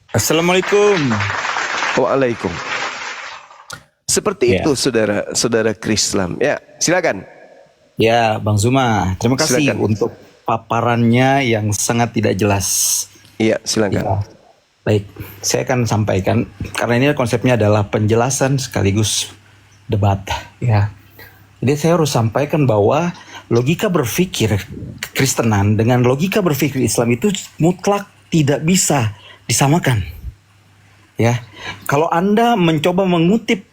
Assalamualaikum. Waalaikum. Seperti Ya, itu saudara-saudara Krislam. Ya, silakan. ya, Bang Zuma. Terima kasih Silakan. untuk paparannya yang sangat tidak jelas. Iya, silakan. Ya, baik. Saya akan sampaikan karena ini konsepnya adalah penjelasan sekaligus debat. Ya, jadi saya harus sampaikan bahwa logika berpikir Kristenan dengan logika berpikir Islam itu mutlak tidak bisa disamakan. Ya, kalau Anda mencoba mengutip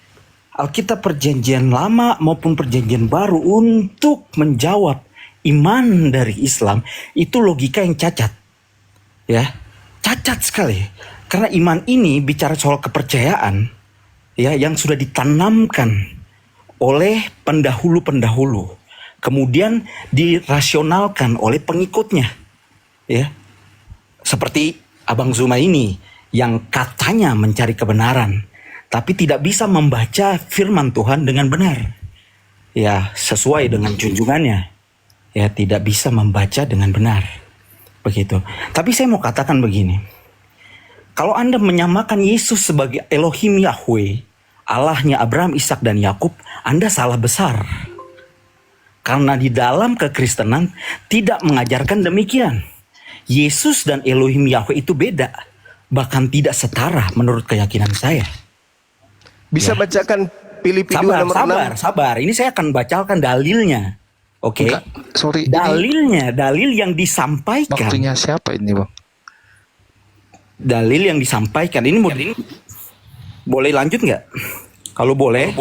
Alkitab Perjanjian Lama maupun Perjanjian Baru untuk menjawab iman dari Islam, itu logika yang cacat. Ya, cacat sekali. Karena iman ini bicara soal kepercayaan ya yang sudah ditanamkan oleh pendahulu-pendahulu. Kemudian dirasionalkan oleh pengikutnya. Ya, seperti Abang Zuma ini yang katanya mencari kebenaran, tapi tidak bisa membaca firman Tuhan dengan benar. Ya, sesuai dengan junjungannya. Ya, tidak bisa membaca dengan benar. Begitu. Tapi saya mau katakan begini. Kalau Anda menyamakan Yesus sebagai Elohim Yahweh, Allahnya Abraham, Ishak dan Yakub, Anda salah besar. Karena di dalam kekristenan tidak mengajarkan demikian. Yesus dan Elohim Yahweh itu beda. Bahkan tidak setara menurut keyakinan saya. Bisa Ya. bacakan Filipi 2 nomor 6? Sabar. Ini saya akan bacakan dalilnya. Oke. Enggak, sorry. Dalil yang disampaikan. Waktunya siapa ini, Bang? Dalil yang disampaikan. Ini boleh lanjut nggak? Kalau boleh.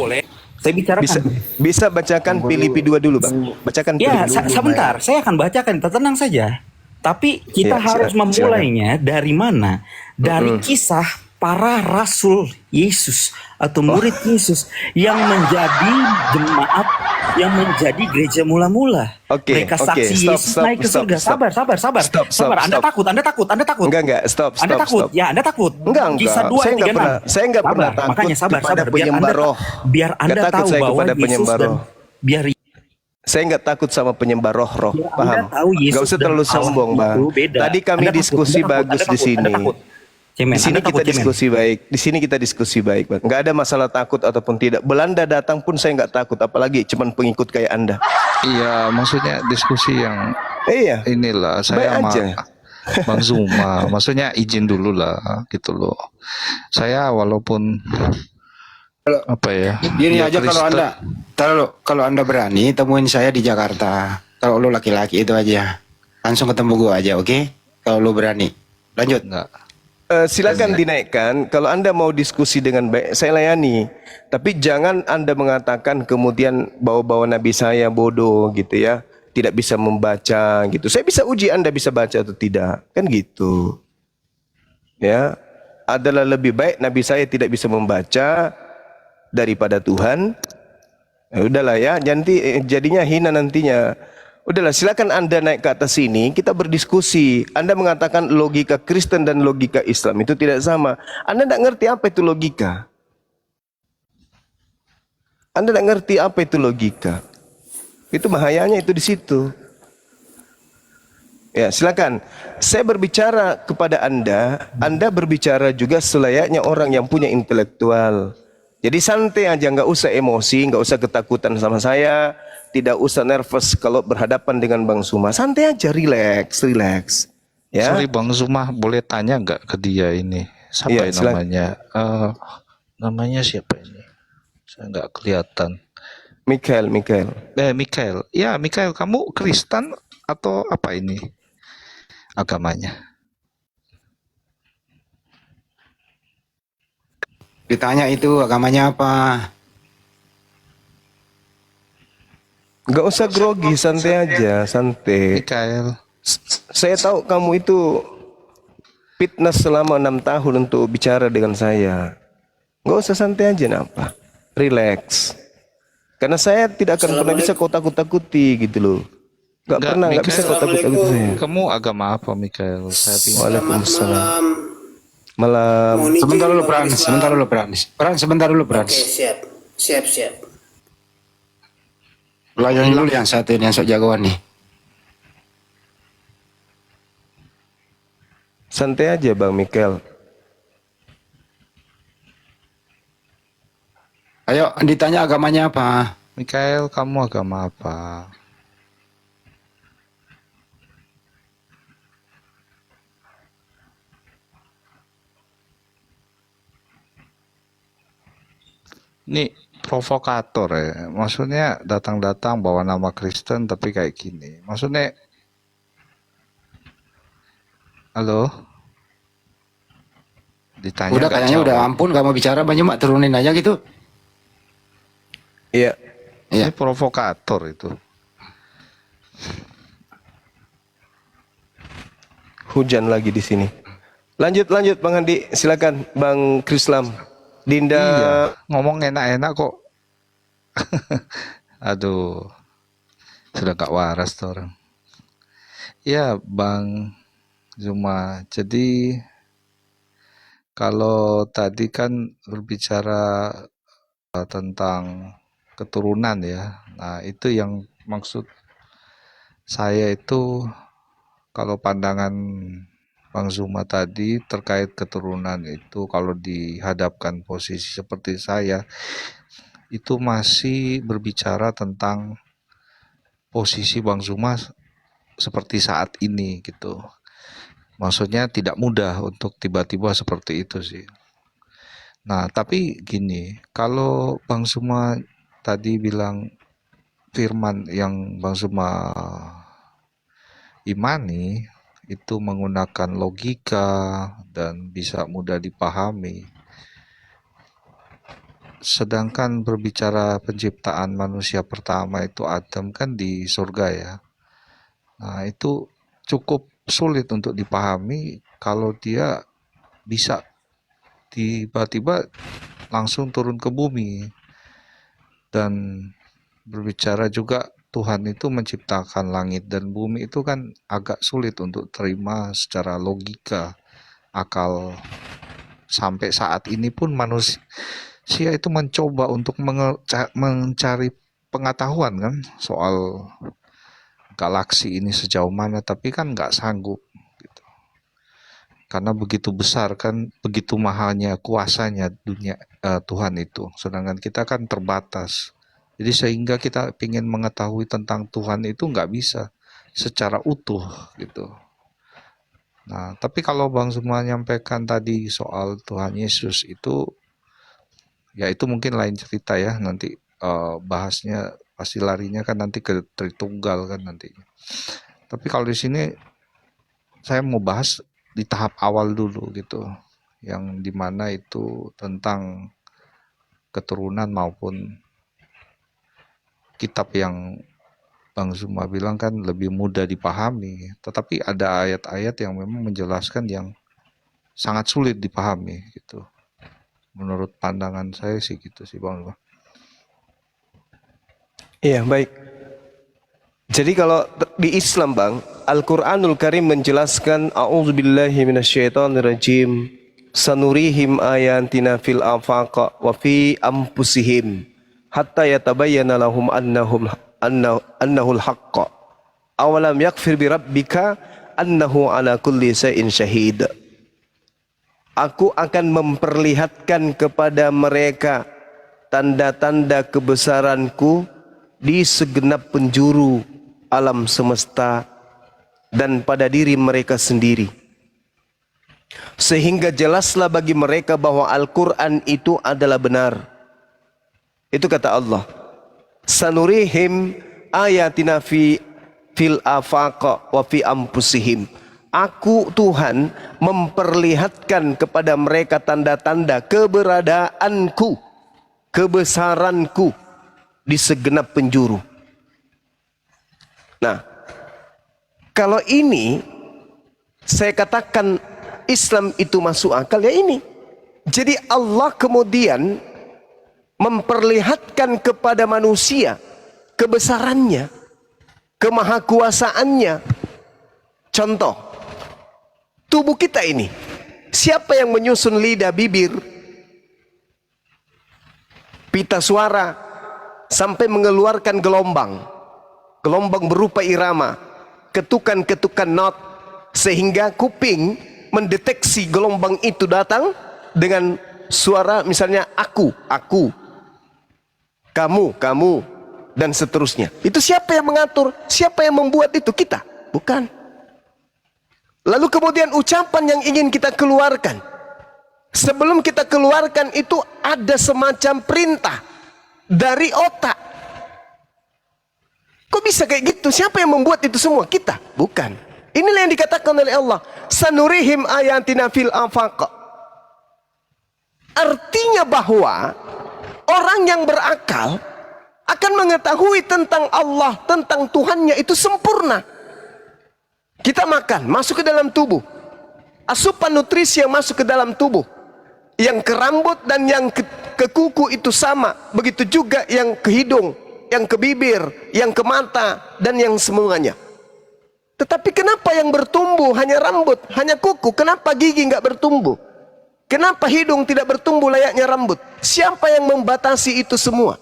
Saya bicarakan. Bisa bacakan Filipi 2 dulu, Bang. Bacakan Ya, Filipi 2. sebentar. Saya akan bacakan. Tenang saja. Tapi kita Ya, harus silakan. memulainya dari mana? Dari kisah para rasul Yesus atau murid Yesus yang menjadi jemaat, yang menjadi gereja mula-mula. Oke, Mereka saksi Yesus naik ke surga. Sabar. Stop. Anda takut. Enggak, stop. Anda takut. Ya, Anda takut. Enggak. Kisah 2 Saya enggak 36. pernah, saya enggak pernah takut Makanya sabar. kepada penyembah roh. Biar Anda Enggak takut tahu saya bahwa kepada Yesus penyembah dan roh. biar Saya nggak takut sama penyembah roh-roh, Anda paham? tahu Yesus Nggak usah dan terlalu Allah sombong, itu Bang. beda. Tadi kami Anda takut, diskusi Anda takut, bagus Anda di takut, sini. Anda takut. Cemen, Di sini Anda kita takut, cemen. diskusi baik. Di sini kita diskusi baik, Bang. Nggak ada masalah takut ataupun tidak. Belanda datang pun saya nggak takut, apalagi cuman pengikut kayak Anda. Iya, maksudnya diskusi yang Iya, inilah baik saya sama aja. Bang Zuma. Maksudnya izin dulu lah, gitu loh. Saya walaupun apa ya? Gini Ya aja Kristen, kalau anda berani temuin saya di Jakarta. Kalau lu laki-laki itu aja, langsung ketemu gua aja, oke? Kalau lu berani, lanjut. enggak. Silakan dinaikkan. Kalau Anda mau diskusi dengan baik, saya layani. Tapi jangan Anda mengatakan kemudian bawa-bawa Nabi saya bodoh gitu ya. Tidak bisa membaca gitu. Saya bisa uji Anda bisa baca atau tidak. Kan gitu. Ya. Adalah lebih baik Nabi saya tidak bisa membaca daripada Tuhan. Ya udahlah ya, nanti jadinya hina nantinya. Udahlah, silakan Anda naik ke atas sini, kita berdiskusi. Anda mengatakan logika Kristen dan logika Islam itu tidak sama. Anda tidak ngerti apa itu logika. Anda tidak ngerti apa itu logika. Itu bahayanya itu di situ. Ya, silakan. Saya berbicara kepada Anda berbicara juga selayaknya orang yang punya intelektual. Jadi santai aja, nggak usah emosi, nggak usah ketakutan sama saya, tidak usah nervous kalau berhadapan dengan Bang Zuma. Santai aja, relax. Ya, Sorry Bang Zuma, boleh tanya nggak ke dia ini? Siapa Iya, ya silakan. namanya? Namanya siapa ini? Saya nggak kelihatan. Mikael. Mikael. Ya, Mikael, kamu Kristen atau apa ini agamanya? Ditanya itu agamanya apa? Nggak usah grogi, santai aja, santai. Mikael. Saya tahu kamu itu fitness selama 6 tahun untuk bicara dengan saya. Nggak usah, santai aja, napa? Relax. Karena saya tidak akan pernah bisa kau takut-takuti gitu loh. Nggak pernah, nggak bisa kau takut-takuti saya. Kamu agama apa, Mikael? Saya bingung. Waalaikumsalam. Malam. Sebentar dulu, sebentar dulu, Oke, siap. Layani dulu yang satu ini, yang sok jagoan nih. Santai aja Bang Mikael. Ayo ditanya agamanya apa? Mikael, kamu agama apa? Ini provokator ya. Maksudnya datang-datang bawa nama Kristen tapi kayak gini. Maksudnya, halo? Ditanya Udah nggak kayaknya udah jawab. ampun, gak mau bicara, banyak mak turunin aja gitu. Iya. Iya. Ini provokator itu. Hujan lagi di sini. Lanjut Bang Andi, silakan Bang Krislam. Dinda. Iya, ngomong enak-enak kok. Aduh, sudah gak waras tuh orang. Ya, Bang Zuma. Jadi kalau tadi kan berbicara tentang keturunan ya. Nah, itu yang maksud saya itu kalau pandangan Bang Zuma tadi terkait keturunan itu kalau dihadapkan posisi seperti saya itu masih berbicara tentang posisi Bang Zuma seperti saat ini gitu. Maksudnya tidak mudah untuk tiba-tiba seperti itu sih. Nah, tapi gini, kalau Bang Zuma tadi bilang firman yang Bang Zuma imani itu menggunakan logika dan bisa mudah dipahami. Sedangkan berbicara penciptaan manusia pertama itu Adam kan di surga ya. Nah, itu cukup sulit untuk dipahami kalau dia bisa tiba-tiba langsung turun ke bumi. Dan berbicara juga Tuhan itu menciptakan langit dan bumi itu kan agak sulit untuk terima secara logika akal. Sampai saat ini pun manusia itu mencoba untuk mencari pengetahuan kan soal galaksi ini sejauh mana, tapi kan nggak sanggup gitu. Karena begitu besar kan, begitu mahalnya kuasanya dunia Tuhan itu, sedangkan kita kan terbatas. Jadi sehingga kita ingin mengetahui tentang Tuhan itu nggak bisa secara utuh gitu. Nah, tapi kalau Bang Zuma menyampaikan tadi soal Tuhan Yesus itu, ya itu mungkin lain cerita ya. Nanti bahasnya pasti larinya kan nanti ke Tritunggal kan nantinya. Tapi kalau di sini saya mau bahas di tahap awal dulu gitu, yang dimana itu tentang keturunan maupun kitab yang Bang Zuma bilang kan lebih mudah dipahami, tetapi ada ayat-ayat yang memang menjelaskan yang sangat sulit dipahami gitu. Menurut pandangan saya sih gitu sih Bang Zuma. Iya, baik. Jadi kalau di Islam Bang, Al-Qur'anul Karim menjelaskan a'udzubillahi minasyaitonirrajim. Sanurihim ayatina fil afaq wa fi anfusihim hatta yatabayyana lahum annahul haqq. Awalam yakfir bi rabbika annahu ala kulli shay'in syahid. Aku akan memperlihatkan kepada mereka tanda-tanda kebesaranku di segenap penjuru alam semesta dan pada diri mereka sendiri. Sehingga jelaslah bagi mereka bahwa Al-Quran itu adalah benar. Itu kata Allah. Sanurihim ayatina fil afaq wa fi anfusihim. Aku Tuhan memperlihatkan kepada mereka tanda-tanda keberadaanku, kebesaranku di segenap penjuru. Nah, kalau ini saya katakan Islam itu masuk akal ya ini. Jadi Allah kemudian memperlihatkan kepada manusia kebesarannya, kemahakuasaannya. Contoh, tubuh kita ini, siapa yang menyusun lidah, bibir, pita suara sampai mengeluarkan gelombang berupa irama, ketukan-ketukan not, sehingga kuping mendeteksi gelombang itu datang dengan suara misalnya aku. kamu, dan seterusnya. Itu siapa yang mengatur? Siapa yang membuat itu? Kita? Bukan. Lalu kemudian ucapan yang ingin kita keluarkan, sebelum kita keluarkan itu ada semacam perintah dari otak. Kok bisa kayak gitu? Siapa yang membuat itu semua? Kita? Bukan. Inilah yang dikatakan oleh Allah, sanurihim ayatina fil afaq. Artinya bahwa orang yang berakal akan mengetahui tentang Allah, tentang Tuhannya itu sempurna. Kita makan, masuk ke dalam tubuh. Asupan nutrisi yang masuk ke dalam tubuh, yang ke rambut dan yang ke kuku itu sama. Begitu juga yang ke hidung, yang ke bibir, yang ke mata, dan yang semuanya. Tetapi kenapa yang bertumbuh hanya rambut, hanya kuku? Kenapa gigi nggak bertumbuh? Kenapa hidung tidak bertumbuh layaknya rambut? Siapa yang membatasi itu semua?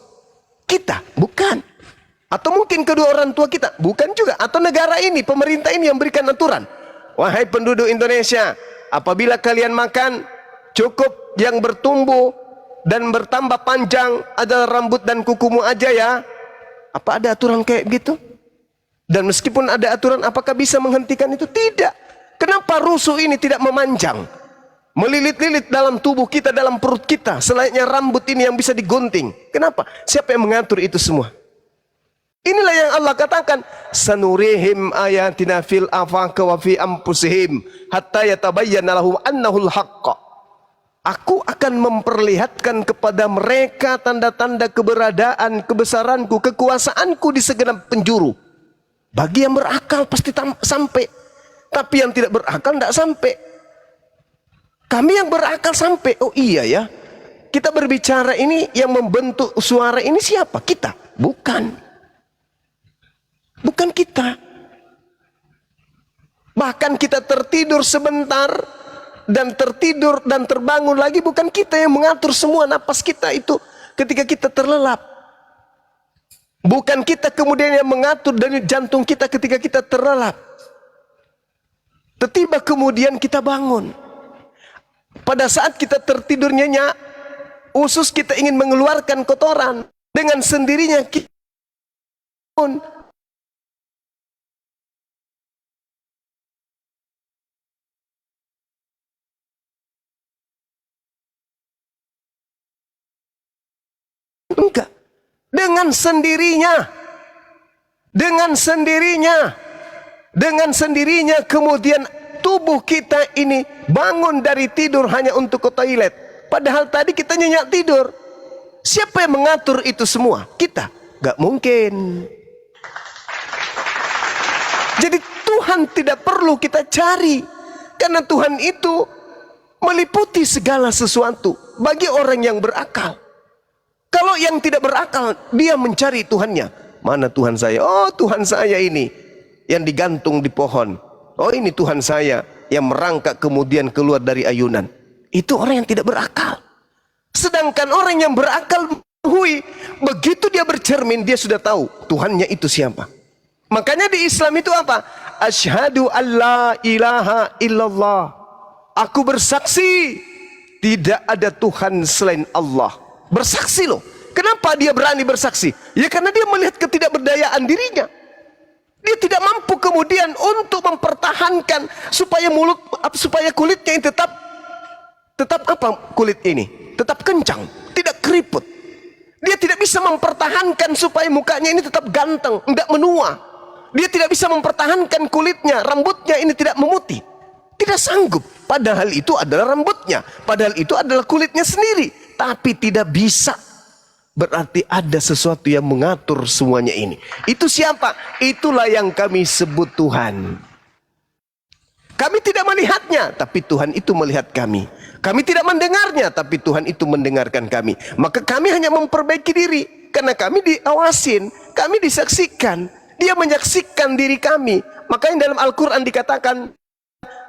Kita? Bukan. Atau mungkin kedua orang tua kita? Bukan juga. Atau negara ini, pemerintah ini yang berikan aturan. Wahai penduduk Indonesia, apabila kalian makan, cukup yang bertumbuh dan bertambah panjang adalah rambut dan kukumu aja ya. Apa ada aturan kayak gitu? Dan meskipun ada aturan, apakah bisa menghentikan itu? Tidak. Kenapa rusuh ini tidak memanjang? Melilit-lilit dalam tubuh kita, dalam perut kita, selayaknya rambut ini yang bisa digunting. Kenapa? Siapa yang mengatur itu semua? Inilah yang Allah katakan, sanurihim ayatina fil afaq wa fi anfusihim hatta yatabayyana lahum annahul haqq. Aku akan memperlihatkan kepada mereka tanda-tanda keberadaan, kebesaranku, kekuasaanku di segenap penjuru. Bagi yang berakal pasti sampai. Tapi yang tidak berakal tidak sampai. Kami yang berakal sampai. Oh iya ya. Kita berbicara ini, yang membentuk suara ini siapa? Kita? Bukan. Bukan kita. Bahkan kita tertidur sebentar dan tertidur dan terbangun lagi, bukan kita yang mengatur semua napas kita itu ketika kita terlelap. Bukan kita kemudian yang mengatur dari jantung kita ketika kita terlelap. Tiba kemudian kita bangun. Pada saat kita tertidur nyenyak, usus kita ingin mengeluarkan kotoran, dengan sendirinya kita bangun. Enggak. Dengan sendirinya. Dengan sendirinya. Dengan sendirinya kemudian tubuh kita ini bangun dari tidur hanya untuk ke toilet. Padahal tadi kita nyenyak tidur. Siapa yang mengatur itu semua? Kita. Gak mungkin. Jadi Tuhan tidak perlu kita cari. Karena Tuhan itu meliputi segala sesuatu bagi orang yang berakal. Kalau yang tidak berakal, dia mencari Tuhannya. Mana Tuhan saya? Oh, Tuhan saya ini yang digantung di pohon. Oh, ini Tuhan saya yang merangkak kemudian keluar dari ayunan. Itu orang yang tidak berakal. Sedangkan orang yang berakal, begitu dia bercermin, dia sudah tahu Tuhannya itu siapa. Makanya di Islam itu apa? Asyhadu alla ilaha illallah. Aku bersaksi tidak ada Tuhan selain Allah. Bersaksi loh. Kenapa dia berani bersaksi? Ya karena dia melihat ketidakberdayaan dirinya. Dia tidak mampu kemudian untuk mempertahankan supaya kulitnya ini tetap apa kulit ini? Tetap kencang, tidak keriput. Dia tidak bisa mempertahankan supaya mukanya ini tetap ganteng, tidak menua. Dia tidak bisa mempertahankan kulitnya, rambutnya ini tidak memutih. Tidak sanggup. Padahal itu adalah rambutnya, padahal itu adalah kulitnya sendiri. Tapi tidak bisa. Berarti ada sesuatu yang mengatur semuanya ini. Itu siapa? Itulah yang kami sebut Tuhan. Kami tidak melihatnya, tapi Tuhan itu melihat kami. Kami tidak mendengarnya, tapi Tuhan itu mendengarkan kami. Maka kami hanya memperbaiki diri. Karena kami diawasin, kami disaksikan. Dia menyaksikan diri kami. Makanya dalam Al-Quran dikatakan,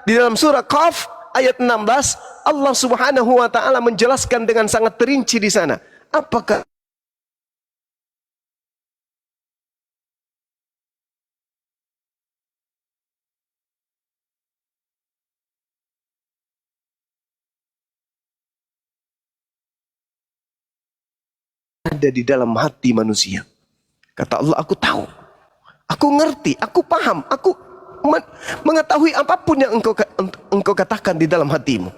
di dalam surah Qaf ayat 16, Allah Subhanahu wa taala menjelaskan dengan sangat terinci di sana. Apakah ada di dalam hati manusia. Kata Allah, aku tahu, aku ngerti, aku paham, aku mengetahui apapun yang engkau katakan di dalam hatimu.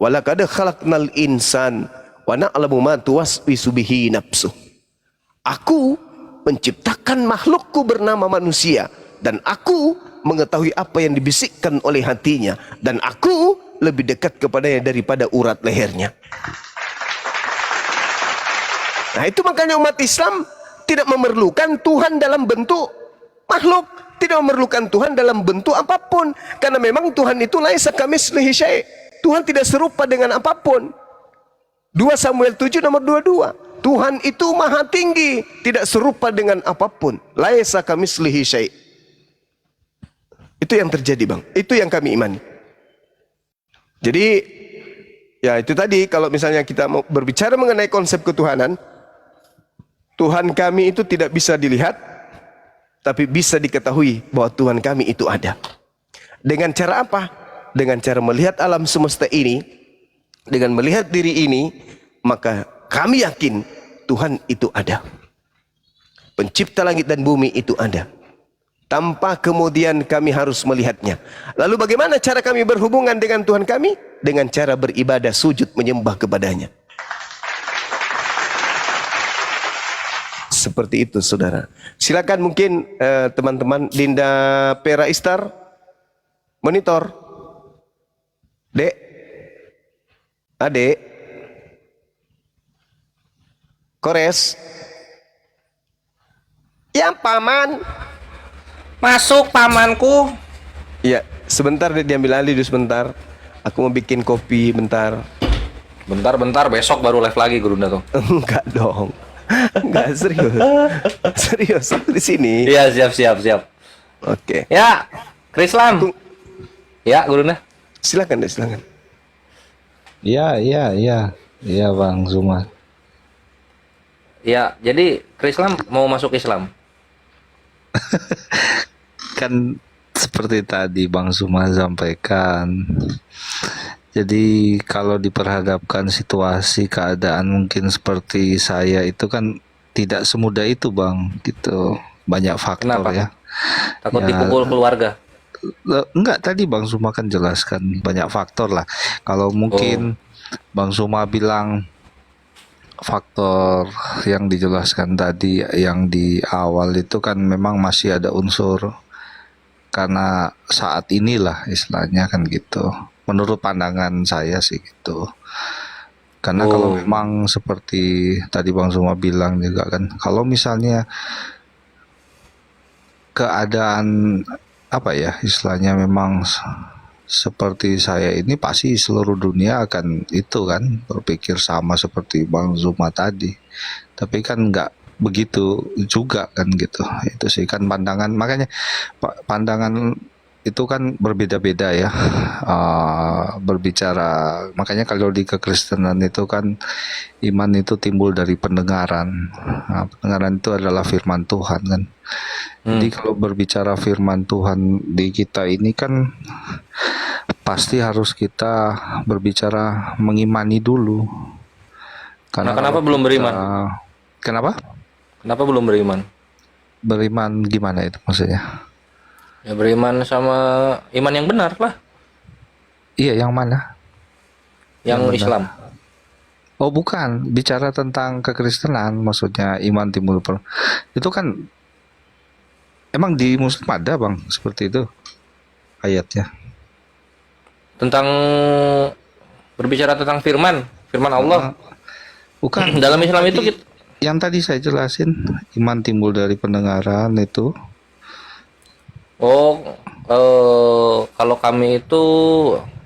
Walaqad khalaqnal insan wa na'lamu ma tuwaswisu bihi nafsuh. Aku menciptakan makhlukku bernama manusia, dan aku mengetahui apa yang dibisikkan oleh hatinya, dan aku lebih dekat kepadanya daripada urat lehernya. Nah, itu makanya umat Islam tidak memerlukan Tuhan dalam bentuk makhluk, tidak memerlukan Tuhan dalam bentuk apapun, karena memang Tuhan itu laisa kamitslihi syai'. Tuhan tidak serupa dengan apapun. 2 Samuel 7 nomor 22. Tuhan itu maha tinggi, tidak serupa dengan apapun. Laisa kamitslihi syai'. Itu yang terjadi, Bang. Itu yang kami imani. Jadi, ya itu tadi, kalau misalnya kita mau berbicara mengenai konsep ketuhanan, Tuhan kami itu tidak bisa dilihat, tapi bisa diketahui bahwa Tuhan kami itu ada. Dengan cara apa? Dengan cara melihat alam semesta ini, dengan melihat diri ini, maka kami yakin Tuhan itu ada. Pencipta langit dan bumi itu ada. Tanpa kemudian kami harus melihatnya. Lalu bagaimana cara kami berhubungan dengan Tuhan kami? Dengan cara beribadah, sujud, menyembah kepadanya. Seperti itu, saudara. Silakan mungkin teman-teman Dinda Pera Istar monitor. Dek, adek, Kores. Ya, paman. Masuk pamanku. Ya, sebentar dek, diambil alih dulu sebentar. Aku mau bikin kopi bentar. Bentar, besok baru live lagi Gurunda tuh. Enggak dong. Enggak, serius. Serius, aku di sini. Iya, siap. Oke. Ya, Krislam. Ya, Gurunda. Silakan deh, silakan. Iya Bang Zuma. Ya, jadi Krislam mau masuk Islam. Kan seperti tadi Bang Zuma sampaikan. Jadi kalau diperhadapkan situasi keadaan mungkin seperti saya itu kan tidak semudah itu Bang, gitu. Banyak faktor. Kenapa? Ya. Takut Ya, dipukul keluarga. enggak, tadi Bang Zuma kan jelaskan banyak faktor lah. Kalau mungkin Bang Zuma bilang faktor yang dijelaskan tadi yang di awal itu kan memang masih ada unsur karena saat inilah istilahnya kan gitu. Menurut pandangan saya sih gitu. Karena kalau memang seperti tadi Bang Zuma bilang juga kan, kalau misalnya keadaan apa ya istilahnya memang seperti saya ini, pasti seluruh dunia akan itu kan berpikir sama seperti Bang Zuma tadi. Tapi kan nggak begitu juga kan gitu. Itu sih kan pandangan, makanya pandangan itu kan berbeda-beda ya. Berbicara, makanya kalau di kekristenan itu kan iman itu timbul dari pendengaran. Nah, pendengaran itu adalah firman Tuhan kan. Jadi kalau berbicara firman Tuhan di kita ini kan pasti harus kita berbicara mengimani dulu. Nah, kenapa belum beriman? Kenapa? Kenapa belum beriman? Beriman gimana itu maksudnya? Ya beriman sama iman yang benar lah. Iya, yang mana? Yang Islam. Oh bukan, bicara tentang kekristenan, maksudnya iman timbul itu kan emang di Muslim ada Bang seperti itu ayatnya. Tentang berbicara tentang firman Allah. Bukan. Dalam Islam itu kita, yang tadi saya jelasin, iman timbul dari pendengaran itu. Kalau kami itu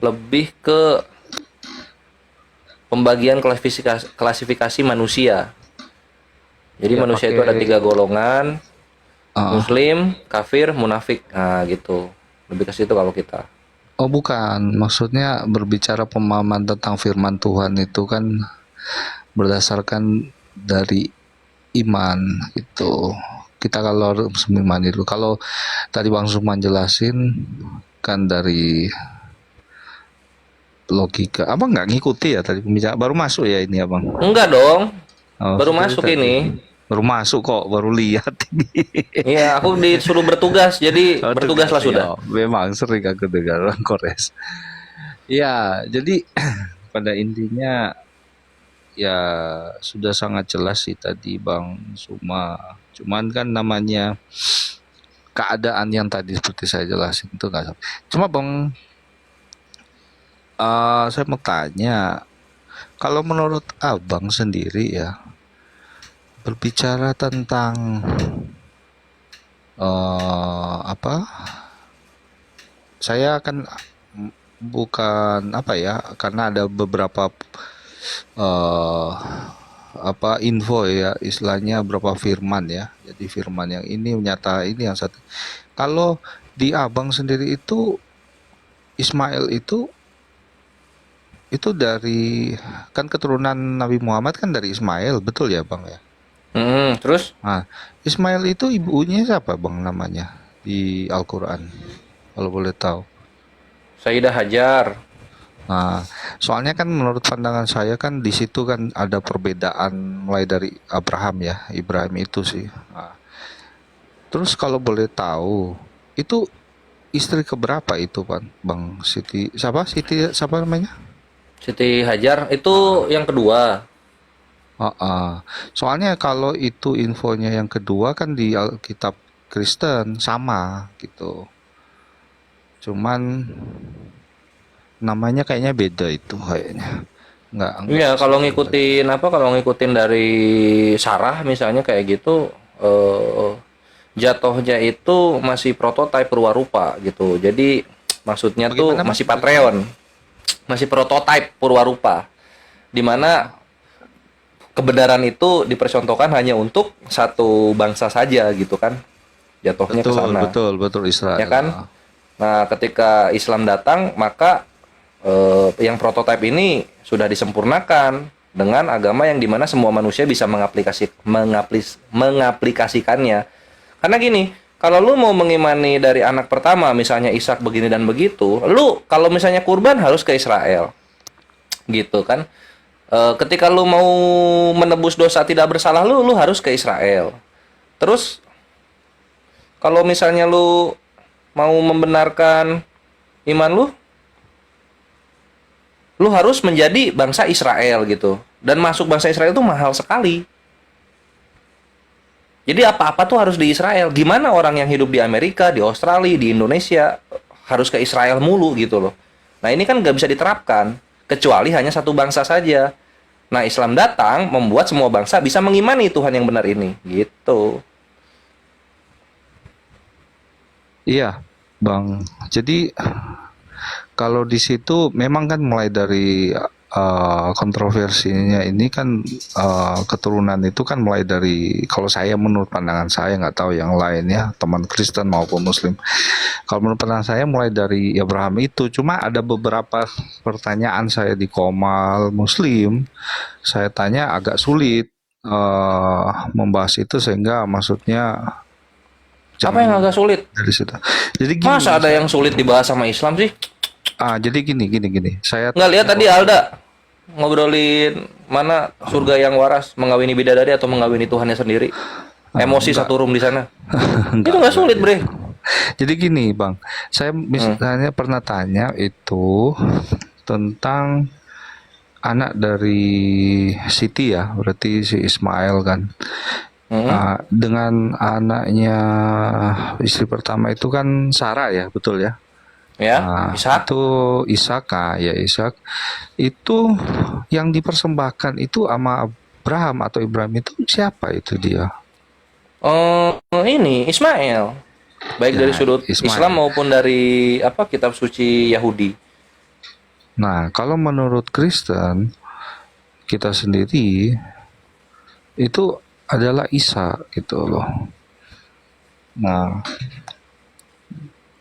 lebih ke pembagian klasifikasi manusia. Jadi Ya, manusia itu pakai- ada 3 golongan, Muslim, kafir, munafik. Nah gitu. Lebih ke situ kalau kita. Oh bukan, maksudnya berbicara pemahaman tentang firman Tuhan itu kan berdasarkan dari iman gitu. Kita kalau harus mengimani dulu. Kalau tadi Bang Suman jelasin kan dari logika. Abang nggak ngikuti ya tadi pembicaraan, baru masuk ya ini Abang. Enggak dong. Oh, Baru seperti masuk tadi. ini. Baru masuk kok, baru lihat ini. Iya, aku disuruh bertugas, jadi Oh, bertugaslah tugas, sudah. ya. Memang sering aku dengar orang Kores. Ya, jadi pada intinya ya sudah sangat jelas sih tadi Bang Suma. Cuman kan namanya keadaan yang tadi seperti saya jelasin itu nggak. Cuma Bang, saya mau tanya, kalau menurut Abang sendiri ya, berbicara tentang apa? Saya kan bukan apa ya, karena ada beberapa eh apa info ya, istilahnya beberapa firman ya. Jadi firman yang ini menyata ini yang satu. Kalau di Abang sendiri itu Ismail itu dari kan keturunan Nabi Muhammad kan dari Ismail, betul ya Bang ya? Terus Nah, Ismail itu ibunya siapa Bang namanya di Al-Qur'an? Kalau boleh tahu. Sayyidah Hajar. Nah, soalnya kan menurut pandangan saya kan di situ kan ada perbedaan mulai dari Abraham ya, Ibrahim itu sih. Nah, terus kalau boleh tahu, itu istri keberapa itu Bang Siti? Siapa namanya? Siti Hajar itu yang kedua. Soalnya kalau itu infonya yang kedua kan di Alkitab Kristen sama gitu. Cuman namanya kayaknya beda itu kayaknya. Enggak Iya, kalau sesuai. ngikutin apa? Kalau ngikutin dari Sarah misalnya kayak gitu, jatuhnya itu masih prototipe purwarupa gitu. Jadi maksudnya tuh Bagaimana Bang? masih Patreon, masih prototipe purwarupa, di mana kebenaran itu dipercontohkan hanya untuk satu bangsa saja gitu kan, jatuhnya ke Betul, sana, betul Israel. ya kan? Nah, ketika Islam datang, maka yang prototipe ini sudah disempurnakan dengan agama yang dimana semua manusia bisa mengaplikasikannya. Karena gini, kalau lu mau mengimani dari anak pertama, misalnya Ishak begini dan begitu, lu kalau misalnya kurban harus ke Israel, gitu kan? Ketika lu mau menebus dosa tidak bersalah lu harus ke Israel. Terus kalau misalnya lu mau membenarkan iman lu harus menjadi bangsa Israel gitu. Dan masuk bangsa Israel itu mahal sekali. Jadi apa-apa tuh harus di Israel. Gimana orang yang hidup di Amerika, di Australia, di Indonesia harus ke Israel mulu gitu loh. Nah ini kan nggak bisa diterapkan kecuali hanya satu bangsa saja. Nah Islam datang membuat semua bangsa bisa mengimani Tuhan yang benar ini gitu. Iya, Bang. Jadi kalau di situ memang kan mulai dari kontroversinya ini kan keturunan itu kan mulai dari, kalau saya menurut pandangan saya, nggak tahu yang lain ya, teman Kristen maupun Muslim. Kalau menurut pandangan saya mulai dari Abraham itu. Cuma ada beberapa pertanyaan saya di Komal Muslim, saya tanya agak sulit membahas itu, sehingga maksudnya Apa yang agak sulit? dari situ. Jadi gini, Masa ada yang sulit dibahas sama Islam sih? jadi gini. Saya Nggak lihat tadi Alda ngobrolin mana surga yang waras, mengawini bidadari atau mengawini Tuhannya sendiri. Emosi satu room di sana. Itu nggak sulit, Bre. Jadi gini, Bang. Saya misalnya pernah tanya itu tentang anak dari Siti ya, berarti si Ismail kan. Dengan anaknya istri pertama itu kan Sarah ya, betul ya? Ya, Ishak. Itu Ishak, ya Ishak. Itu yang dipersembahkan itu sama Abraham atau Ibrahim itu siapa itu dia? Ini Ismail. Baik Ya, dari sudut Ismail. Islam maupun dari apa kitab suci Yahudi. Nah, kalau menurut Kristen kita sendiri itu adalah Isa gitu loh. Nah,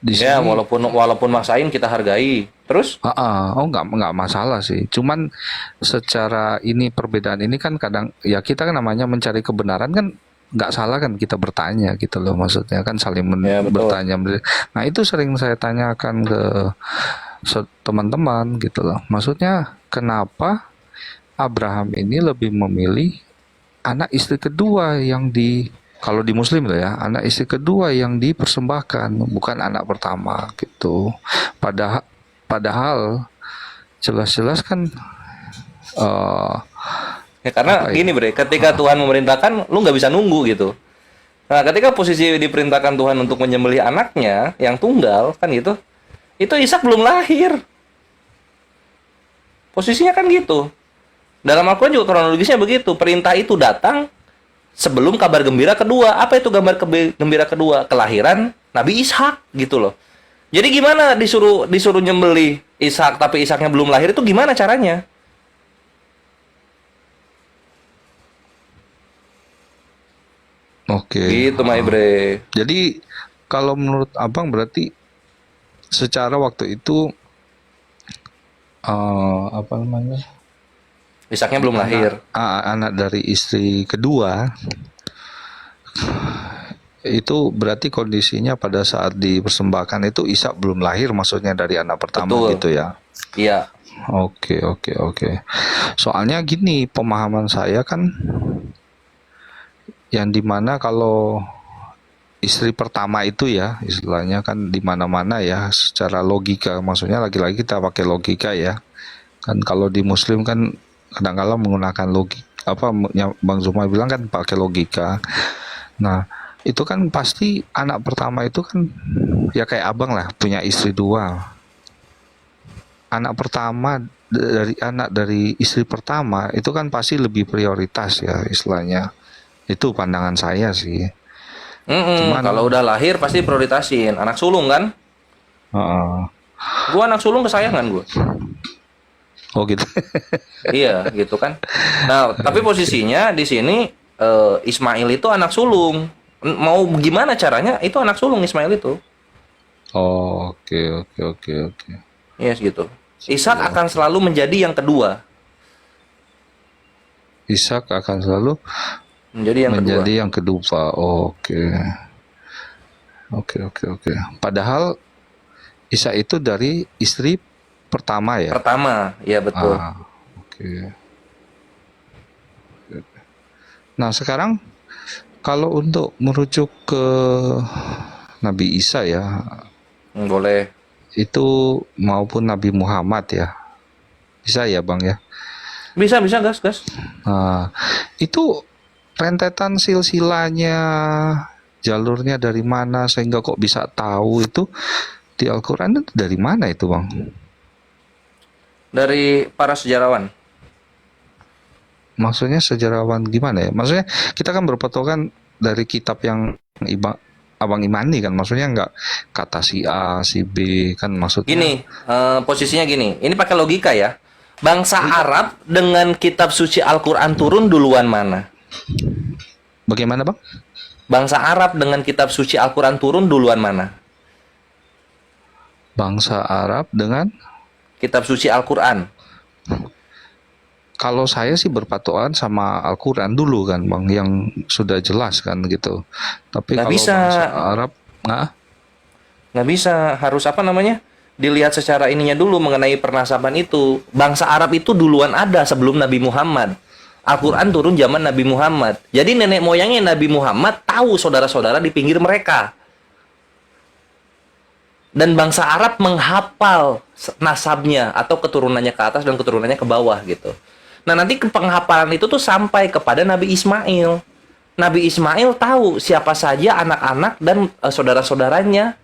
di Ya, sini walaupun maksain kita hargai. Terus nggak masalah sih. Cuman secara ini perbedaan ini kan kadang ya kita kan namanya mencari kebenaran kan, nggak salah kan kita bertanya gitu loh, maksudnya kan saling Ya, betul. bertanya. Nah itu sering saya tanyakan ke teman-teman gitu loh. Maksudnya kenapa Abraham ini lebih memilih anak istri kedua yang kalau di Muslim tuh ya, anak istri kedua yang dipersembahkan, bukan anak pertama gitu. Padahal jelas-jelas kan Ya, karena apa ya? gini bre, ketika Tuhan memerintahkan, lu nggak bisa nunggu gitu. Nah, ketika posisi diperintahkan Tuhan untuk menyembelih anaknya yang tunggal kan gitu, itu Ishak belum lahir. Posisinya kan gitu. Dalam Al-Quran juga kronologisnya begitu. Perintah itu datang sebelum kabar gembira kedua. Apa itu gembira kedua? Kelahiran Nabi Ishak gitu loh. Jadi gimana disuruh nyembelih Ishak tapi Ishaknya belum lahir, itu gimana caranya? Oke. Gitu, Mai Bre. Jadi kalau menurut Abang berarti secara waktu itu apa namanya? Ishaknya belum lahir. Anak dari istri kedua itu berarti kondisinya pada saat dipersembahkan itu Ishak belum lahir, maksudnya dari anak pertama. Betul. Gitu ya. Iya. Oke. Soalnya gini, pemahaman saya kan yang dimana kalau istri pertama itu ya istilahnya kan di mana-mana ya secara logika, maksudnya lagi-lagi kita pakai logika ya. Kan kalau di Muslim kan kadang-kala menggunakan logika, Bang Zuma bilang kan pakai logika. Nah, itu kan pasti anak pertama itu kan ya kayak Abang lah, punya istri dua. Anak pertama dari istri pertama itu kan pasti lebih prioritas ya istilahnya. Itu pandangan saya sih. Kalau udah lahir pasti prioritasin. Anak sulung kan? Gua anak sulung kesayangan gua. Oh gitu. Iya, gitu kan. Nah, tapi posisinya di sini Ismail itu anak sulung. Mau gimana caranya? Itu anak sulung Ismail itu. Oh, oke. Yes, gitu. Ishak akan selalu menjadi yang kedua. Ishak akan selalu Menjadi yang kedua. Oke. Padahal Ishak itu dari istri pertama ya. Pertama, ya betul. Oke. Nah, sekarang kalau untuk merujuk ke Nabi Isa ya, Boleh. itu maupun Nabi Muhammad ya. Bisa ya, Bang ya? Bisa, gas. Nah, itu rentetan silsilanya, jalurnya dari mana sehingga kok bisa tahu itu di Al-Quran itu dari mana itu, Bang? Dari para sejarawan. Maksudnya sejarawan gimana ya? Maksudnya kita kan berpatokan dari kitab yang Abang imani kan, maksudnya nggak kata si A, si B kan maksudnya. Gini, posisinya gini. Ini pakai logika ya. Bangsa Arab dengan kitab suci Al-Quran turun duluan mana? Bagaimana, Bang? Bangsa Arab dengan kitab suci Al-Quran turun duluan mana? Bangsa Arab dengan Kitab suci Al-Quran. kalau saya sih berpatokan sama Al-Quran dulu kan, Bang, yang sudah jelas kan gitu. Tapi Nggak kalau bisa. bangsa Arab Nggak bisa, harus apa namanya? Dilihat secara ininya dulu mengenai pernasaban itu. Bangsa Arab itu duluan ada sebelum Nabi Muhammad. Al-Quran turun zaman Nabi Muhammad. Jadi nenek moyangnya Nabi Muhammad tahu saudara-saudara di pinggir mereka. Dan bangsa Arab menghafal nasabnya atau keturunannya ke atas dan keturunannya ke bawah gitu. Nah, nanti penghafalan itu tuh sampai kepada Nabi Ismail. Nabi Ismail tahu siapa saja anak-anak dan saudara-saudaranya,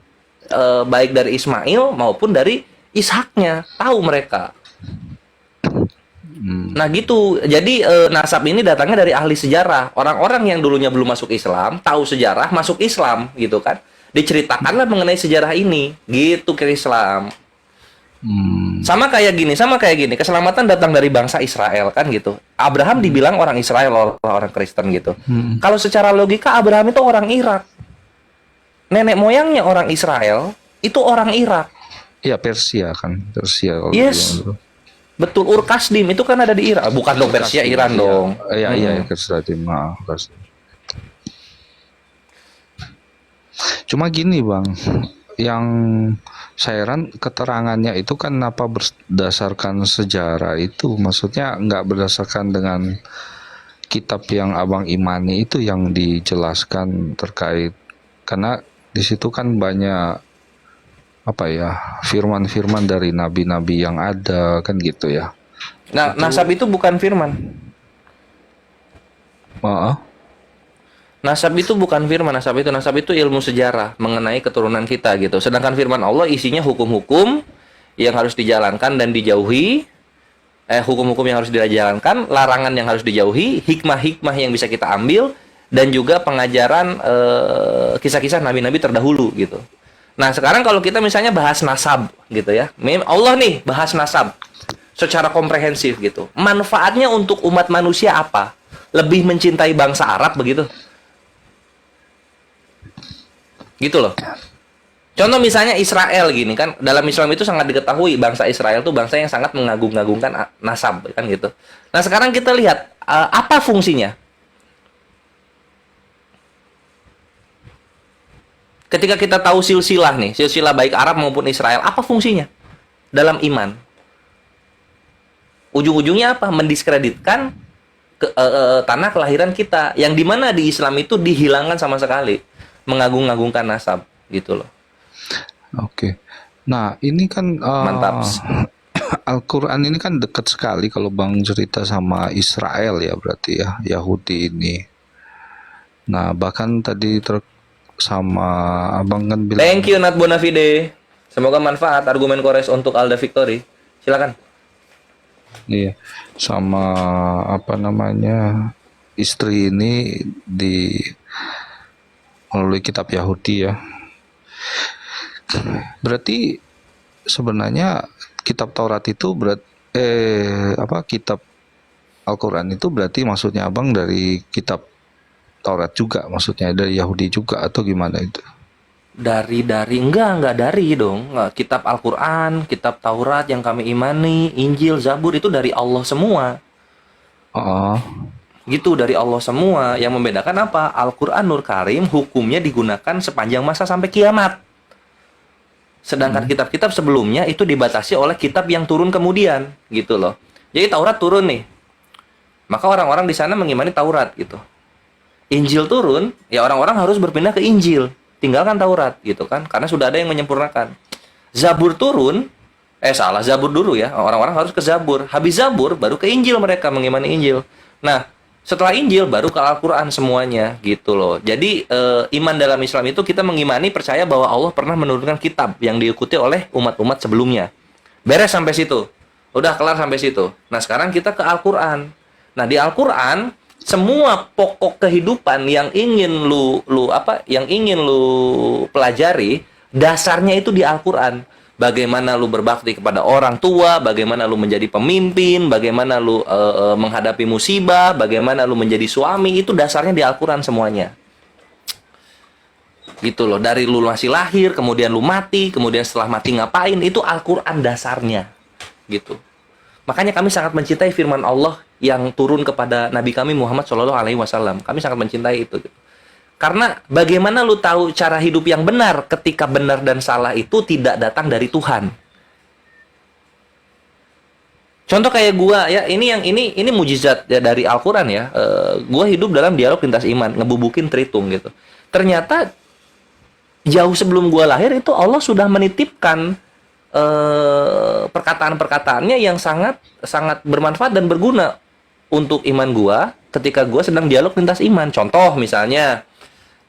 baik dari Ismail maupun dari Ishaknya, tahu mereka. Nah gitu, jadi nasab ini datangnya dari ahli sejarah. Orang-orang yang dulunya belum masuk Islam, tahu sejarah, masuk Islam gitu kan. Diceritakanlah mengenai sejarah ini, gitu ke Islam. Sama kayak gini, keselamatan datang dari bangsa Israel kan gitu. Abraham dibilang orang Israel, orang Kristen gitu. Kalau secara logika Abraham itu orang Irak. Nenek moyangnya orang Israel, itu orang Irak. ya Persia kan, Persia kalau Yes. bilang dulu. Betul, Ur-Kasdim itu kan ada di Irak. Bukan dong Persia, Iran dong. Iya, Persia. Cuma gini, Bang, yang saya heran keterangannya itu kan apa berdasarkan sejarah itu, maksudnya nggak berdasarkan dengan kitab yang abang imani itu yang dijelaskan terkait, karena di situ kan banyak apa ya, firman-firman dari nabi-nabi yang ada kan gitu ya. Nah, nasab itu bukan firman. Maaf. Nasab itu bukan firman, nasab itu ilmu sejarah mengenai keturunan kita gitu. Sedangkan firman Allah isinya hukum-hukum yang harus dijalankan dan dijauhi. Hukum-hukum yang harus dijalankan, larangan yang harus dijauhi, hikmah-hikmah yang bisa kita ambil, dan juga pengajaran kisah-kisah nabi-nabi terdahulu gitu. Nah, sekarang kalau kita misalnya bahas nasab gitu ya. Allah nih bahas nasab secara komprehensif gitu. Manfaatnya untuk umat manusia apa? Lebih mencintai bangsa Arab begitu? Gitu loh. Contoh misalnya Israel gini kan, dalam Islam itu sangat diketahui bangsa Israel itu bangsa yang sangat mengagung-agungkan nasab kan gitu. Nah, sekarang kita lihat apa fungsinya? Ketika kita tahu silsilah nih, silsilah baik Arab maupun Israel, apa fungsinya dalam iman? Ujung-ujungnya apa? Mendiskreditkan tanah kelahiran kita, yang dimana di Islam itu dihilangkan sama sekali mengagung-agungkan nasab gitu loh. Oke. Nah, ini kan Mantap. Al-Quran ini kan dekat sekali kalau Bang cerita sama Israel ya, berarti ya, Yahudi ini. Nah, bahkan tadi sama Abang kan bilang, Thank you Nat Bonafide. Semoga manfaat argumen Kores untuk Alda Victory. Silakan. iya, sama apa namanya, istri ini di melalui kitab Yahudi ya. Berarti sebenarnya kitab Taurat itu kitab Al-Quran itu berarti maksudnya Abang dari kitab Taurat juga, maksudnya dari Yahudi juga atau gimana itu? Dari enggak dari dong. Enggak. Kitab Al-Quran, kitab Taurat yang kami imani, Injil, Zabur itu dari Allah semua. Oh, Gitu, dari Allah semua. Yang membedakan apa? Al-Quranul Karim hukumnya digunakan sepanjang masa sampai kiamat. Sedangkan kitab-kitab sebelumnya itu dibatasi oleh kitab yang turun kemudian, gitu loh. Jadi Taurat turun nih, maka orang-orang di sana mengimani Taurat gitu. Injil turun, ya orang-orang harus berpindah ke Injil, tinggalkan Taurat gitu kan, karena sudah ada yang menyempurnakan. Zabur turun, Zabur dulu ya, orang-orang harus ke Zabur. Habis Zabur baru ke Injil, mereka mengimani Injil. Nah, setelah Injil baru ke Al-Quran semuanya gitu loh. Jadi iman dalam Islam itu kita mengimani, percaya bahwa Allah pernah menurunkan kitab yang diikuti oleh umat-umat sebelumnya. Beres sampai situ. Udah kelar sampai situ. Nah, sekarang kita ke Al-Quran. Nah, di Al-Quran semua pokok kehidupan yang ingin lu pelajari, dasarnya itu di Al-Quran. Bagaimana lu berbakti kepada orang tua, bagaimana lu menjadi pemimpin, bagaimana lu menghadapi musibah, bagaimana lu menjadi suami, itu dasarnya di Al-Quran semuanya. Gitu loh, dari lu masih lahir, kemudian lu mati, kemudian setelah mati ngapain, itu Al-Quran dasarnya. Gitu. Makanya kami sangat mencintai firman Allah yang turun kepada Nabi kami Muhammad SAW. Kami sangat mencintai itu. Gitu. Karena bagaimana lu tahu cara hidup yang benar ketika benar dan salah itu tidak datang dari Tuhan. Contoh kayak gua ya, ini mujizat ya dari Al-Qur'an ya. Gua hidup dalam dialog lintas iman, ngebubukin Tritung gitu. Ternyata jauh sebelum gua lahir itu Allah sudah menitipkan perkataan-perkataannya yang sangat sangat bermanfaat dan berguna untuk iman gua ketika gua sedang dialog lintas iman. Contoh misalnya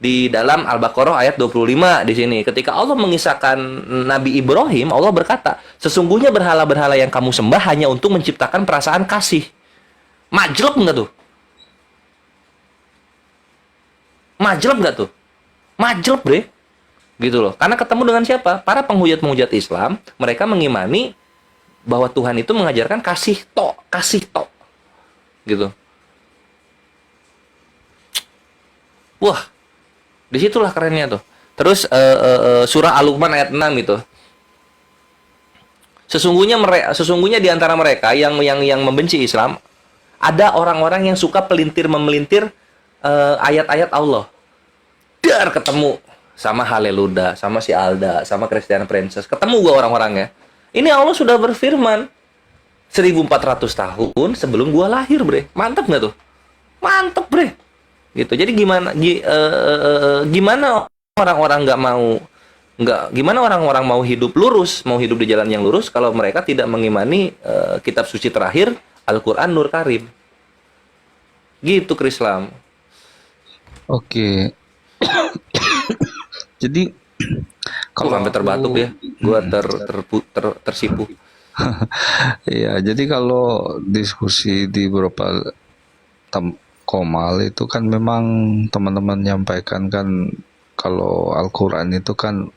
di dalam Al-Baqarah ayat 25 di sini, ketika Allah mengisahkan Nabi Ibrahim, Allah berkata, sesungguhnya berhala-berhala yang kamu sembah hanya untuk menciptakan perasaan kasih. Majleb nggak tuh? Majleb nggak tuh? Majleb, bre. Gitu loh. Karena ketemu dengan siapa? Para penghujat-penghujat Islam, mereka mengimani bahwa Tuhan itu mengajarkan kasih tok. Gitu. Wah, disitulah kerennya tuh. Terus surah Al-Luqman ayat 6 gitu. Sesungguhnya di antara mereka yang membenci Islam, ada orang-orang yang suka memelintir ayat-ayat Allah. Dar ketemu sama Haleluda, sama si Alda, sama Christian Princess. Ketemu gua orang-orangnya. Ini Allah sudah berfirman 1400 tahun sebelum gua lahir, bre. Mantap nggak tuh? Mantep, bre. Gitu. Jadi gimana orang-orang gimana orang-orang mau hidup lurus, mau hidup di jalan yang lurus kalau mereka tidak mengimani kitab suci terakhir Al-Qur'an Nur Karim. Gitu Krislam. Oke. Jadi Kalau sampai terbatuk ya, gua tersipu. ya, jadi kalau diskusi di beberapa komal itu kan memang teman-teman menyampaikan kan kalau Al-Quran itu kan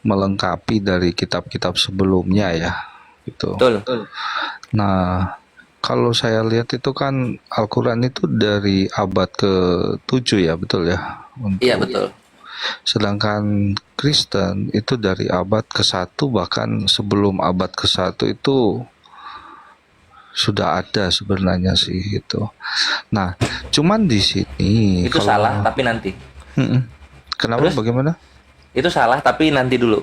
melengkapi dari kitab-kitab sebelumnya ya, gitu. Betul. Nah, kalau saya lihat itu kan Al-Quran itu dari abad ke-7 ya, betul ya? Iya, betul. Sedangkan Kristen itu dari abad ke-1, bahkan sebelum abad ke-1 itu sudah ada sebenarnya sih itu. Nah, cuman di sini Itu salah tapi nanti. Kenapa? Terus? Bagaimana? Itu salah tapi nanti dulu.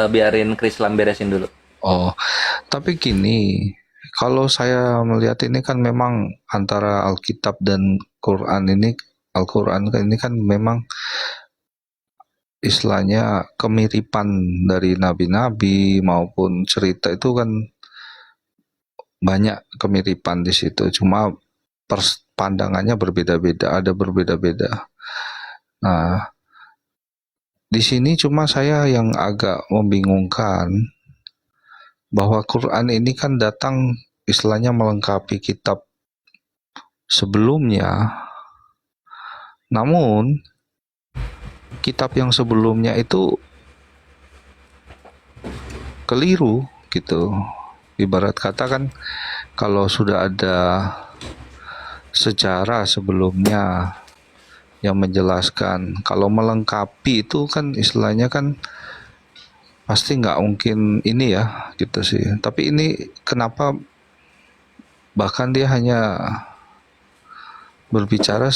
Biarin Krislam beresin dulu. Oh, tapi gini, kalau saya melihat ini kan memang antara Alkitab dan Quran ini, Al-Quran ini kan memang istilahnya kemiripan dari nabi-nabi maupun cerita itu kan banyak kemiripan di situ. Cuma pandangannya berbeda-beda, ada berbeda-beda. Nah, di sini cuma saya yang agak membingungkan bahwa Quran ini kan datang istilahnya melengkapi kitab sebelumnya. Namun kitab yang sebelumnya itu keliru gitu. Ibarat kata kan kalau sudah ada sejarah sebelumnya yang menjelaskan, kalau melengkapi itu kan istilahnya kan pasti nggak mungkin ini ya gitu sih. Tapi ini kenapa bahkan dia hanya berbicara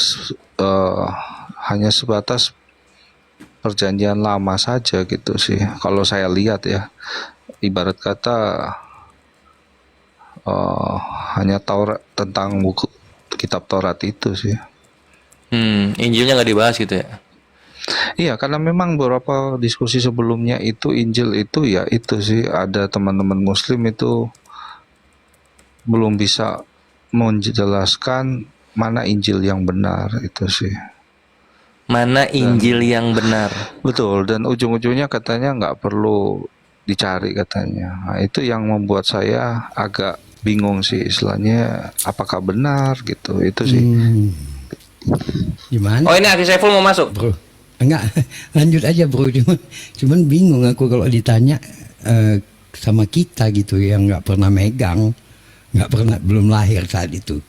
hanya sebatas perjanjian lama saja gitu sih kalau saya lihat ya, ibarat kata hanya Taurat, tentang buku kitab Taurat itu sih. Injilnya nggak dibahas gitu ya? Iya, karena memang beberapa diskusi sebelumnya itu Injil itu ya itu sih ada teman-teman Muslim itu belum bisa menjelaskan mana Injil yang benar itu sih. Mana Injil yang benar? Betul, dan ujung-ujungnya katanya nggak perlu dicari katanya. Nah, itu yang membuat saya agak bingung sih istilahnya apakah benar gitu, itu sih. Gimana? Oh, ini Aki Saiful mau masuk? Bro, enggak, lanjut aja bro. Cuman bingung aku kalau ditanya sama kita gitu yang nggak pernah megang, nggak pernah, belum lahir saat itu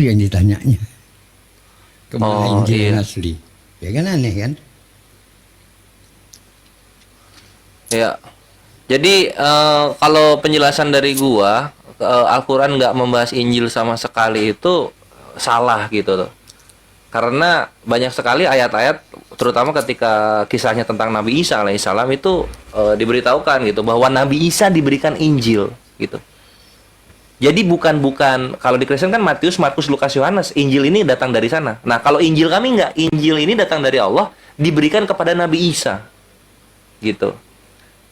yang ditanyanya. Kemana Injil yang asli? Ya kan aneh kan? Ya. Jadi kalau penjelasan dari gua, Al-Quran nggak membahas Injil sama sekali itu salah gitu tuh. Karena banyak sekali ayat-ayat, terutama ketika kisahnya tentang Nabi Isa alaihissalam itu diberitahukan gitu bahwa Nabi Isa diberikan Injil gitu. Jadi bukan kalau di Kristen kan Matius, Markus, Lukas, Yohanes, Injil ini datang dari sana. Nah, kalau Injil kami enggak, Injil ini datang dari Allah, diberikan kepada Nabi Isa. Gitu.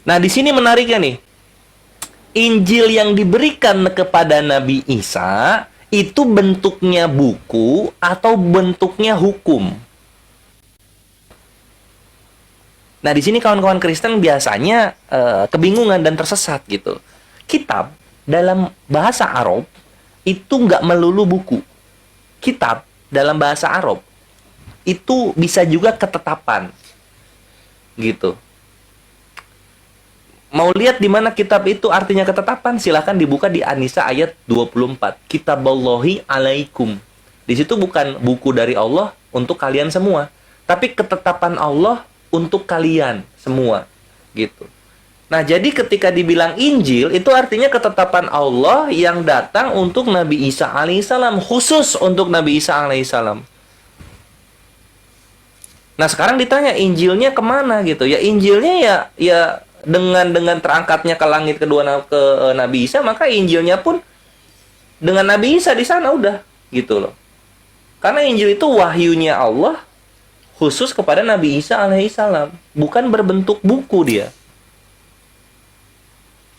Nah, di sini menariknya nih. Injil yang diberikan kepada Nabi Isa itu bentuknya buku atau bentuknya hukum. Nah, di sini kawan-kawan Kristen biasanya kebingungan dan tersesat gitu. Kitab dalam bahasa Arab itu nggak melulu buku. Kitab dalam bahasa Arab itu bisa juga ketetapan. Gitu. Mau lihat di mana kitab itu artinya ketetapan? Silahkan dibuka di An-Nisa ayat 24. Kitaballahi alaikum. Di situ bukan buku dari Allah untuk kalian semua, tapi ketetapan Allah untuk kalian semua. Gitu. Nah, jadi ketika dibilang Injil, itu artinya ketetapan Allah yang datang untuk Nabi Isa alaihissalam, khusus untuk Nabi Isa alaihissalam. Nah, sekarang ditanya Injilnya kemana gitu? Ya Injilnya ya dengan terangkatnya ke langit kedua ke Nabi Isa, maka Injilnya pun dengan Nabi Isa di sana udah gitu loh. Karena Injil itu wahyunya Allah khusus kepada Nabi Isa alaihissalam, bukan berbentuk buku dia.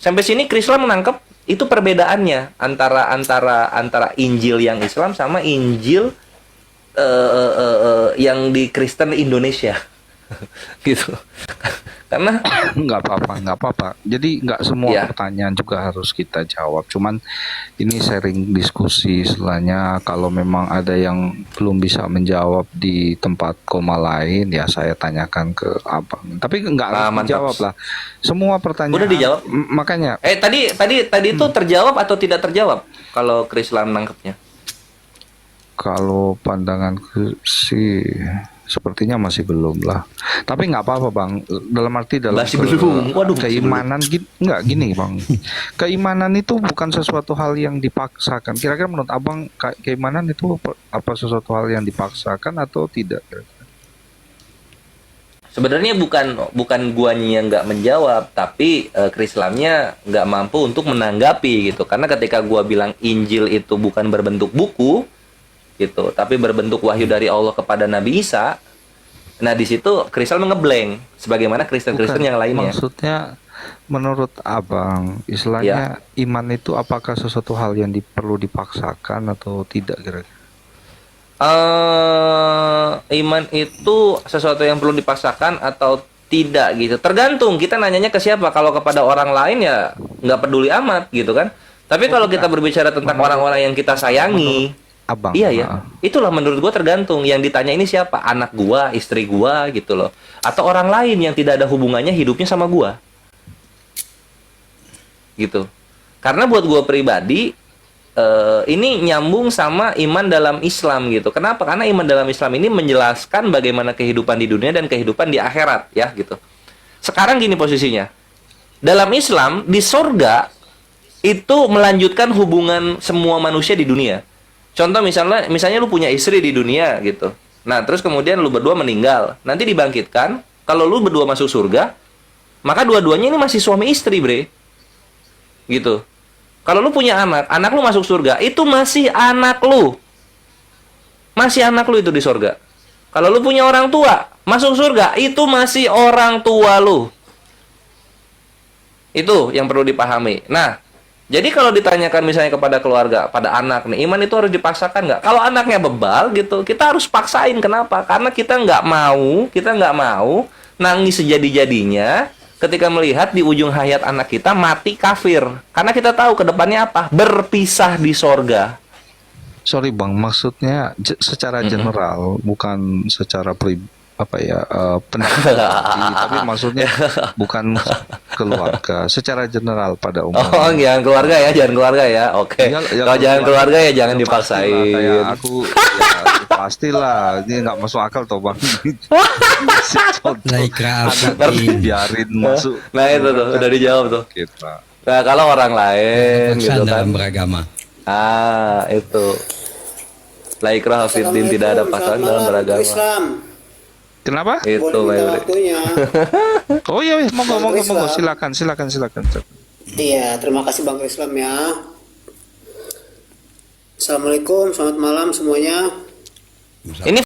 Sampai sini Krislam menangkap itu perbedaannya antara Injil yang Islam sama Injil yang di Kristen Indonesia. Gitu. Karena nggak apa-apa. Jadi nggak semua Ya. pertanyaan juga harus kita jawab. Cuman ini sharing diskusi istilahnya. Kalau memang ada yang belum bisa menjawab di tempat koma lain, ya saya tanyakan ke abang. Tapi nggak harus Mantap. dijawab lah. Semua pertanyaan. Udah dijawab? Makanya tadi itu terjawab atau tidak terjawab kalau Krislam nangkepnya? kalau pandanganku sih sepertinya masih belum lah. Tapi nggak apa-apa bang. Dalam arti dalam Masih belum. Waduh, masih keimanan nggak gini bang. Keimanan itu bukan sesuatu hal yang dipaksakan. Kira-kira menurut abang keimanan itu apa sesuatu hal yang dipaksakan atau tidak? Sebenarnya bukan guanya yang nggak menjawab, tapi Krislamnya nggak mampu untuk menanggapi gitu. Karena ketika gua bilang Injil itu bukan berbentuk buku gitu, tapi berbentuk wahyu dari Allah kepada Nabi Isa. Nah, di situ Krislam ngeblank sebagaimana Kristen-Kristen yang lainnya. Maksudnya menurut abang istilahnya iman itu apakah sesuatu hal yang perlu dipaksakan atau tidak kira-kira? Iman itu sesuatu yang perlu dipaksakan atau tidak gitu. Tergantung kita nanyanya ke siapa. Kalau kepada orang lain ya nggak peduli amat gitu kan. Tapi kalau kita berbicara tentang orang-orang yang kita sayangi, Abang. iya ya. Itulah menurut gua tergantung. Yang ditanya ini siapa? Anak gua, istri gua gitu loh. Atau orang lain yang tidak ada hubungannya hidupnya sama gua. Gitu. Karena buat gua pribadi ini nyambung sama iman dalam Islam gitu. Kenapa? Karena iman dalam Islam ini menjelaskan bagaimana kehidupan di dunia dan kehidupan di akhirat ya gitu. Sekarang gini posisinya. Dalam Islam di sorga itu melanjutkan hubungan semua manusia di dunia. Contoh misalnya lu punya istri di dunia gitu. Nah, terus kemudian lu berdua meninggal. Nanti dibangkitkan, kalau lu berdua masuk surga, maka dua-duanya ini masih suami istri, bre. Gitu. Kalau lu punya anak lu masuk surga, itu masih anak lu. Masih anak lu itu di surga. Kalau lu punya orang tua, masuk surga, itu masih orang tua lu. Itu yang perlu dipahami. Nah, jadi kalau ditanyakan misalnya kepada keluarga, pada anak nih, iman itu harus dipaksakan nggak? Kalau anaknya bebal gitu, kita harus paksain. Kenapa? Karena kita nggak mau nangis sejadi-jadinya ketika melihat di ujung hayat anak kita mati kafir. Karena kita tahu ke depannya apa? Berpisah di sorga. Sorry bang, maksudnya secara general, bukan secara pendapat, tapi maksudnya bukan keluarga, secara general pada umumnya. Oh, jangan keluarga ya. Oke. Kalau jangan keluarga ya jangan dipaksain. Kayak aku, ya, pastilah, ini nggak masuk akal toh bang. Laikra Akan biarin masuk. Nah, itu tuh udah dijawab tuh. Kita. Nah, kalau orang lain gitu paksaan kan. dalam beragama. Itu. La ikraha fiddin, tidak ada paksaan dalam beragama. Islam. Kenapa? Itu Boleh minta Mayuri. waktunya. Oh iya, monggo, Islam. silakan. Iya, terima kasih Bang Islam ya. Assalamualaikum, selamat malam semuanya. Ini